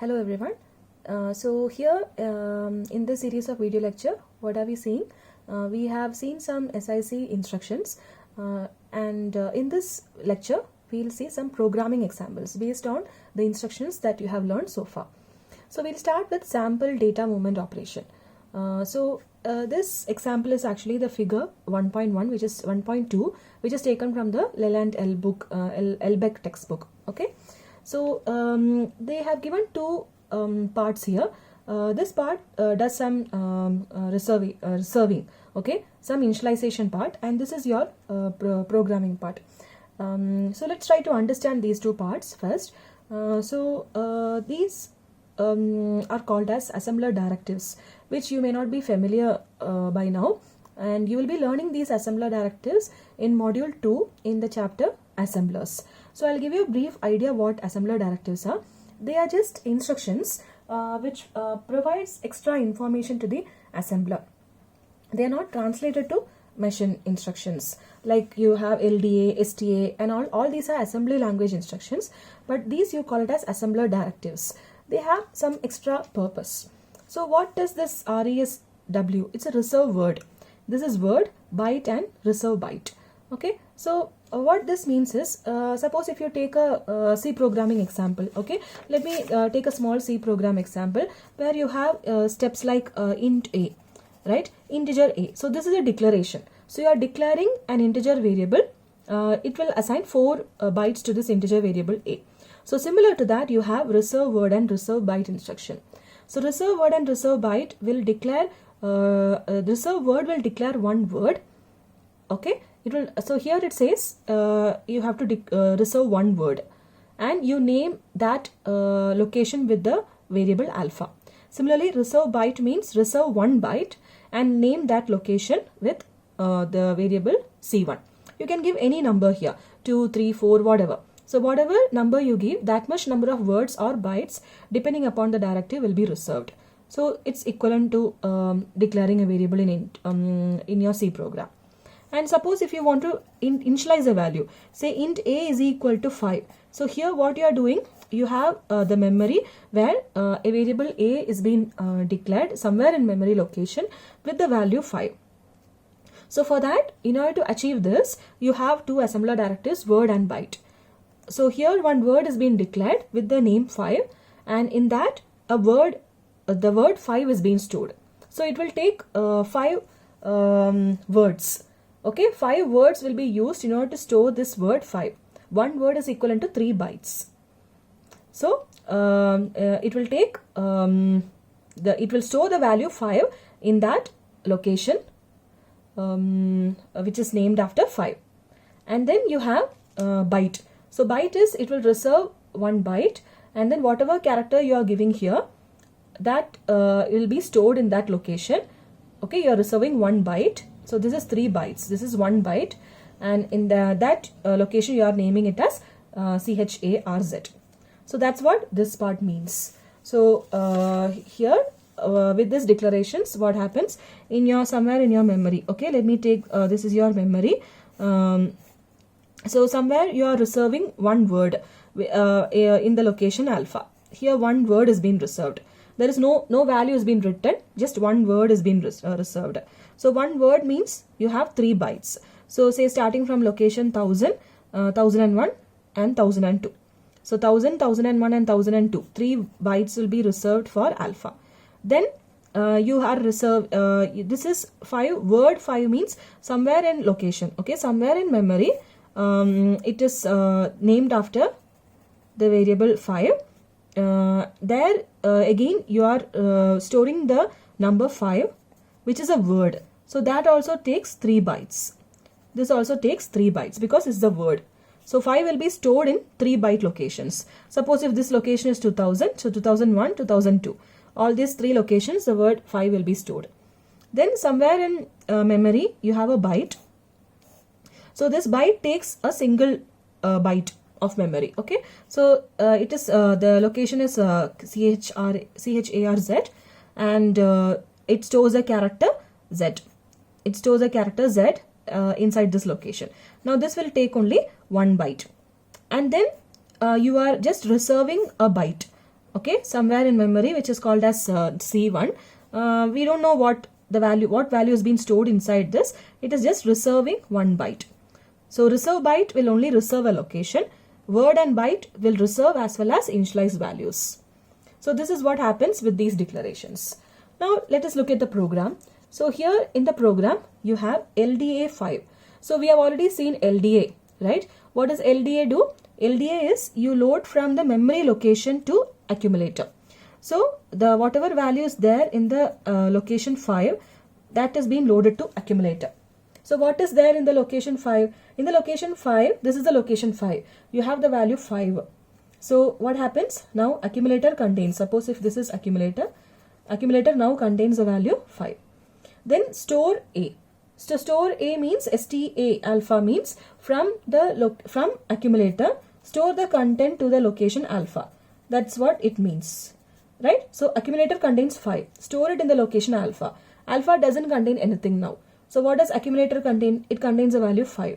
Hello everyone. So here in this series of video lecture, what are we seeing? We have seen some SIC instructions and in this lecture we'll see some programming examples based on the instructions that you have learned so far. So we'll start with sample data movement operation. This example is actually the figure 1.1, which is 1.2, which is taken from the Leland book, Elbeck textbook. Okay. So they have given two parts here. This part does some reserving, okay, some initialization part, and this is your programming part. So let's try to understand these two parts first. These are called as assembler directives, which you may not be familiar by now, and you will be learning these assembler directives in module 2 in the chapter assemblers. So I'll give you a brief idea what assembler directives are. They are just instructions which provides extra information to the assembler. They are not translated to machine instructions like you have LDA, STA and all these are assembly language instructions, but these you call it as assembler directives. They have some extra purpose. So what does this RESW? It's a reserve word. This is word, byte and reserve byte. Okay, so what this means is, suppose if you take a C programming example, okay, let me take a small C program example where you have steps like int a, right, integer a. So this is a declaration. So you are declaring an integer variable. It will assign 4 bytes to this integer variable a. So similar to that, you have reserve word and reserve byte instruction. So reserve word and reserve byte will declare, reserve word will declare one word, okay. It will, so here it says you have to reserve one word and you name that location with the variable alpha. Similarly, reserve byte means reserve one byte and name that location with the variable C1. You can give any number here, 2, 3, 4, whatever. So whatever number you give, that much number of words or bytes depending upon the directive will be reserved. So it's equivalent to declaring a variable in your C program. And suppose if you want to initialize a value, say int a is equal to 5. So here what you are doing, you have the memory where a variable a is being declared somewhere in memory location with the value 5. So for that, in order to achieve this, you have two assembler directives, word and byte. So here one word is being declared with the name 5, and in that a word, the word 5 is being stored. So it will take 5 words. Okay, 5 words will be used in order to store this word 5. One word is equivalent to 3 bytes. So it will take it will store the value 5 in that location which is named after 5. And then you have byte. So byte is, it will reserve 1 byte, and then whatever character you are giving here, that will be stored in that location. Okay, you are reserving 1 byte. So this is 3 bytes. This is 1 byte, and in that location you are naming it as CHARZ. So that's what this part means. So here with this declarations, what happens in your somewhere in your memory? Okay, let me take this is your memory. So somewhere you are reserving one word in the location alpha. Here one word is being reserved. There is no value is being written, just one word is being reserved. So one word means you have 3 bytes. So say starting from location 1000, 1001 and 1002. So 1000, 1001 and 1002. 3 bytes will be reserved for alpha. Then you are reserved, this is 5, word 5 means somewhere in location, okay, somewhere in memory. It is named after the variable 5. There again you are storing the number 5, which is a word. So that also takes 3 bytes. This also takes 3 bytes because it's the word. So 5 will be stored in 3 byte locations. Suppose if this location is 2000, so 2001, 2002. All these 3 locations, the word 5 will be stored. Then somewhere in memory, you have a byte. So this byte takes a single byte of memory. Okay, so it is the location is CHARZ, and it stores a character Z. It stores a character Z inside this location. Now this will take only 1 byte, and then you are just reserving a byte. okay, somewhere in memory, which is called as C1. We don't know what value is being stored inside this. It is just reserving 1 byte. So reserve byte will only reserve a location. Word and byte will reserve as well as initialize values. So this is what happens with these declarations. Now let us look at the program. So here in the program you have LDA5. So we have already seen LDA, right? What does LDA do? LDA is you load from the memory location to accumulator. So the whatever value is there in the location 5, that is being loaded to accumulator. So what is there in the location 5? In the location 5, this is the location 5. You have the value 5. So what happens? Now accumulator contains, suppose if this is accumulator now contains the value 5. Then store A. So store A means STA alpha means from accumulator store the content to the location alpha. That's what it means, right? So accumulator contains 5. Store it in the location alpha. Alpha doesn't contain anything now. So what does accumulator contain? It contains a value 5.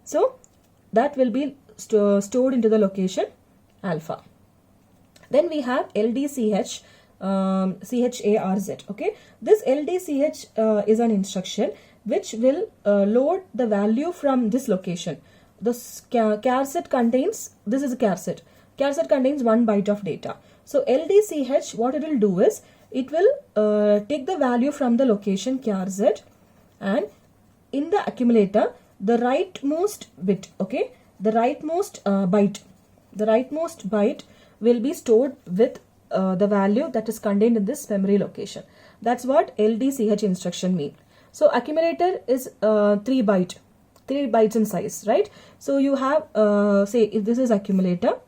So that will be stored into the location alpha. Then we have LDCH CHARZ. Okay, this LDCH is an instruction which will load the value from this location. The char set contains, this is a char set. Char set contains 1 byte of data. So LDCH, what it will do is it will take the value from the location char z, and in the accumulator the rightmost bit, okay, the rightmost byte will be stored with the value that is contained in this memory location. That's what LDCH instruction mean. So accumulator is 3 bytes in size, right? So you have say if this is accumulator,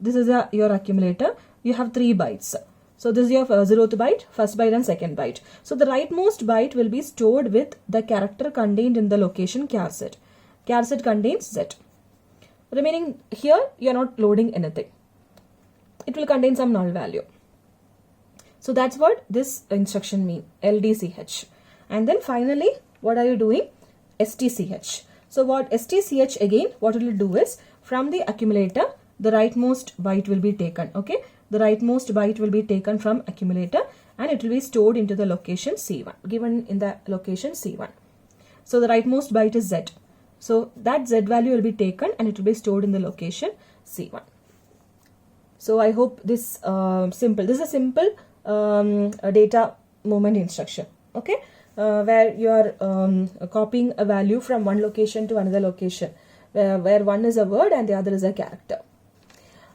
this is your accumulator, you have 3 bytes. So this is your 0th byte, first byte and second byte. So the rightmost byte will be stored with the character contained in the location char set. Char set contains Z. Remaining here you are not loading anything. It will contain some null value. So that's what this instruction means, LDCH. And then finally, what are you doing? STCH. So what STCH again, what it will do is from the accumulator, the rightmost byte will be taken. Okay, the rightmost byte will be taken from accumulator and it will be stored into the location C1, given in the location C1. So the rightmost byte is Z. So that Z value will be taken and it will be stored in the location C1. So I hope this simple. This is a simple data movement instruction. Okay, where you are copying a value from one location to another location, where one is a word and the other is a character.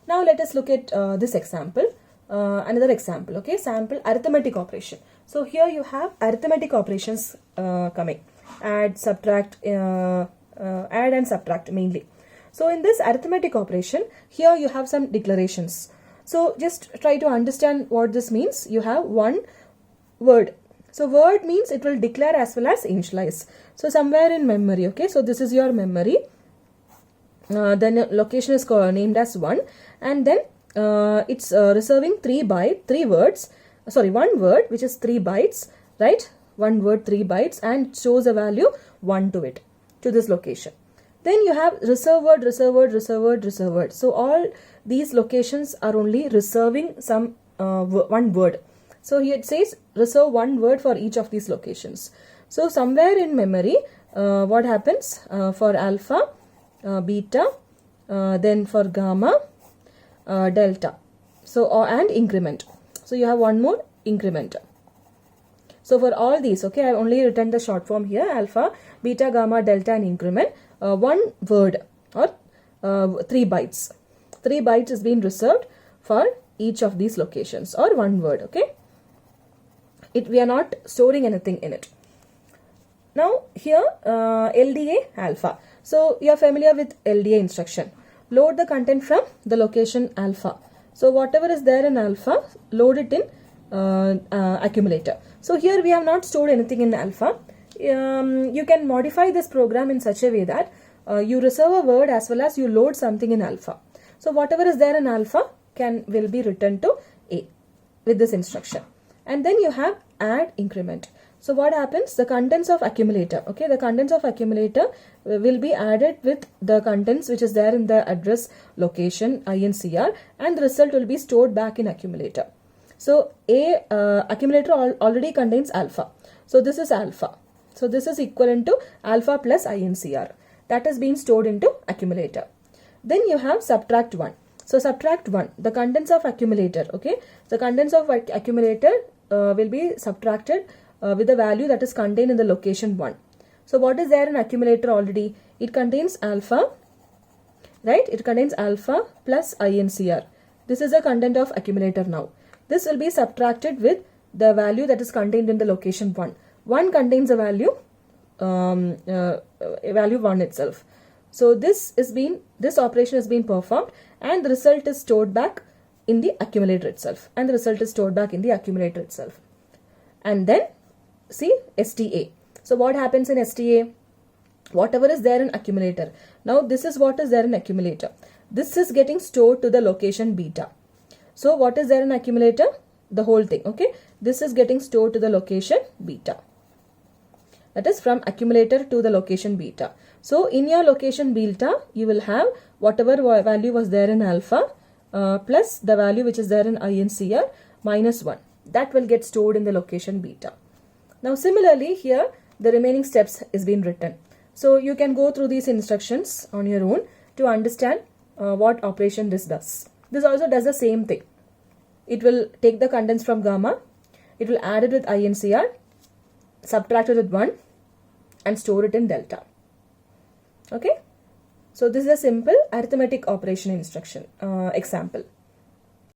Now let us look at this example. Another example. Okay, sample arithmetic operation. So here you have arithmetic operations coming. Add, subtract, add and subtract mainly. So in this arithmetic operation, here you have some declarations. So just try to understand what this means. You have one word. So word means it will declare as well as initialize. So somewhere in memory, okay, so this is your memory. Then location is named as 1, and then it's reserving 1 word which is 3 bytes, right? 1 word 3 bytes and shows a value 1 to it, to this location. Then you have reserve word, reserve word, reserve word, reserve word. So all these locations are only reserving some 1 word. So here it says reserve 1 word for each of these locations. So somewhere in memory, what happens for alpha, beta, then for gamma, delta. So and increment. So you have one more increment. So for all these, okay, I have only written the short form here: alpha, beta, gamma, delta, and increment. 1 word or 3 bytes. 3 bytes is being reserved for each of these locations, or 1 word. Okay, we are not storing anything in it. Now here LDA alpha. So you are familiar with LDA instruction. Load the content from the location alpha. So whatever is there in alpha, load it in accumulator. So here we have not stored anything in alpha. You can modify this program in such a way that you reserve a word as well as you load something in alpha. So whatever is there in alpha will be written to A with this instruction. And then you have add increment. So what happens? The contents of accumulator, okay, the contents of accumulator will be added with the contents which is there in the address location INCR, and the result will be stored back in accumulator. So accumulator already contains alpha. So this is alpha. So this is equivalent to alpha plus INCR. That has been stored into accumulator. Then you have subtract 1. So subtract 1, the contents of accumulator, okay, the contents of accumulator will be subtracted with the value that is contained in the location 1. So what is there in accumulator already? It contains alpha, right? It contains alpha plus INCR. This is the content of accumulator now. This will be subtracted with the value that is contained in the location 1. 1 contains a value, value 1 itself. So this operation has been performed, and the result is stored back in the accumulator itself. And then see STA. So what happens in STA? Whatever is there in accumulator. Now this is what is there in accumulator. This is getting stored to the location beta. So what is there in accumulator? The whole thing, okay. This is getting stored to the location beta. That is from accumulator to the location beta. So in your location beta, you will have whatever value was there in alpha plus the value which is there in INCR minus 1. That will get stored in the location beta. Now similarly here the remaining steps is being written. So you can go through these instructions on your own to understand what operation this does. This also does the same thing. It will take the contents from gamma, it will add it with INCR, subtract it with 1 and store it in delta. Okay. So this is a simple arithmetic operation instruction example.